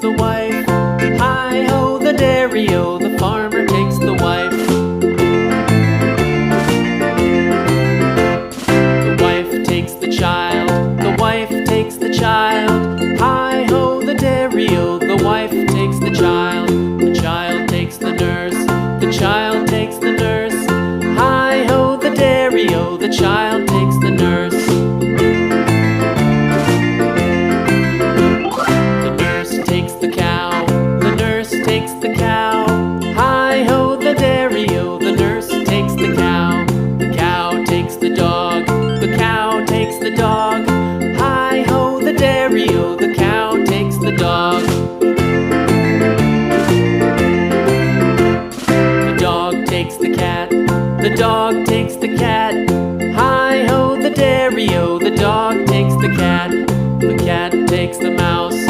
the wife. Hi-ho, the dairy-o, the farmer takes the wife. The wife takes the child, the wife takes the child. Hi-ho, the dairy-o, the wife takes the child. The child takes the nurse, the child takes the nurse. Hi-ho, the dairy-o, the child takes the nurse. The nurse takes the cow, the nurse takes the cow. Hi-ho, the dairy-o, the nurse takes the cow. The cow takes the dog, the cow takes the dog. Hi-ho, the dairy-o, the cow takes the dog. The dog takes the cat, the dog takes the cat. Hi-ho, the dairy-o, the dog takes the cat. The cat takes the mouse,